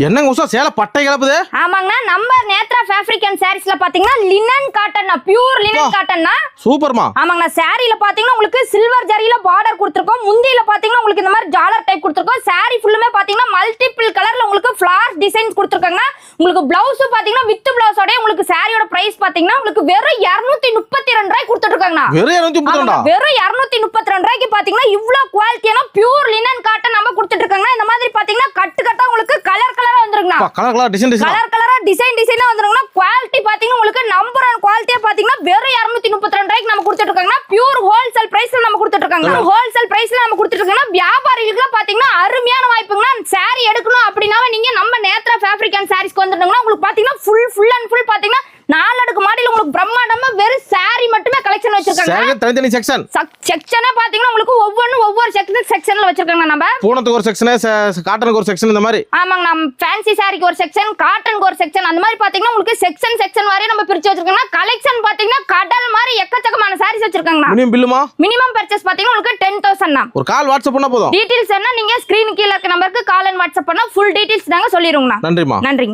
என்னங்க உஷா சேலை பட்டை கிளப்புது? ஆமாங்கண்ணா, நம்ம நேத்ரா ஃபேப்ரிக் அண்ட் சாரீஸ்ல பாத்தீங்கன்னா லினன் காட்டன்னா, பியூர் லினன் காட்டன்னா. சூப்பர்மா. ஆமாங்கண்ணா, சாரீல பாத்தீங்கன்னா உங்களுக்கு சில்வர் ஜரியில பார்டர் கொடுத்திருக்கோம். முந்தியில பாத்தீங்கன்னா உங்களுக்கு இந்த மாதிரி ஜாலர் டைப் கொடுத்திருக்கோம். சாரி ஃபுல்லுமே பாத்தீங்கன்னா மல்டிபிள் கலர்ல உங்களுக்கு ஃபிளவர் டிசைன்ஸ் கொடுத்திருக்காங்க. உங்களுக்கு பிளவுஸ் பாத்தீங்கன்னா வித் பிளவுஸோட உங்களுக்கு சாரியோட பிரைஸ் பாத்தீங்கன்னா உங்களுக்கு வெறும் 232 ரூபாய்க்கு கொடுத்துட்டு இருக்காங்க. வெறும் 232 வெறும் 232 ரூபாய்க்கு பாத்தீங்கன்னா இவ்ளோ குவாலிட்டியான பியூர் லினன் காட்டன் நம்ம கொடுத்துட்டு இருக்காங்க. இந்த மாதிரி பாத்தீங்கன்னா கட்டு கட்டா உங்களுக்கு கலர் கலரா வந்துருங்கண்ணா. கலர் கலர் டிசைன் டிசைனா வந்துருங்கண்ணா. குவாலிட்டி பாத்தீங்கன்னா உங்களுக்கு நம்பர் ஒன் குவாலிட்டியா பாத்தீங்கன்னா வெறும் 232 ரூபாய்க்கு நம்ம கொடுத்துட்டு இருக்காங்க. பியூர் ஹோல்சேல் பிரைஸ்ல நம்ம கொடுத்துட்டு இருக்காங்க. ஹோல்சேல் பிரைஸ்ல நம்ம கொடுத்துட்டு இருக்காங்க. வியாபாரிகளுக்கு பாத்தீங்கன்னா அருமையான வாய்ப்புங்கண்ணா. சாரி எடுக்கணும் அப்படினா நீங்க நம்ம நேத்ரா ஃபேப்ரிக் அண்ட் சாரீஸ்க்கு வந்துட்டீங்கன்னா உங்களுக்கு பாத்தீங்கன்னா ஃபுல் அண்ட் ஃபுல் பாத்தீங்கன்னா 4 அடுக்கு மாடியில உங்களுக்கு பிரம்மாண்டமா வெறும் சாரி மட்டுமே கலெக்ஷன் வச்சிருக்காங்க. சாரி தனித்தனி செக்ஷன். செக்ஷனே பாத்தீங்கன்னா உங்களுக்கு ஒவ்வொரு செக்ஷன்ல வச்சிருக்காங்க. நம்ம பூனத்துக்கு ஒரு செக்ஷன், காட்டனுக்கு ஒரு செக்ஷன் இந்த மாதிரி. ஆமாங்க, நம்ம ஃபேன்சி சாரிக்கு ஒரு செக்ஷன், காட்டனுக்கு ஒரு செக்ஷன், அந்த மாதிரி பாத்தீங்கன்னா உங்களுக்கு செக்ஷன் வாரியா நம்ம பிரிச்சு வச்சிருக்காங்க. கலெக்ஷன் பாத்தீங்கன்னா கடல் மாதிரி எக்கச்சக்கமான சாரீஸ் வச்சிருக்காங்க. மினிமம் பில்லுமா? மினிமம் பர்ச்சேஸ் பாத்தீங்கன்னா உங்களுக்கு 10,000 தான். ஒரு கால் வாட்ஸ்அப் பண்ணா போதும். டீடைல்ஸ் என்ன நீங்க ஸ்கிரீன் கீழ இருக்க நம்பருக்கு கால் அண்ட் வாட்ஸ்அப் பண்ணா ஃபுல் டீடைல்ஸ் தாங்க சொல்லிருங்க. நன்றிமா. நன்றிங்க.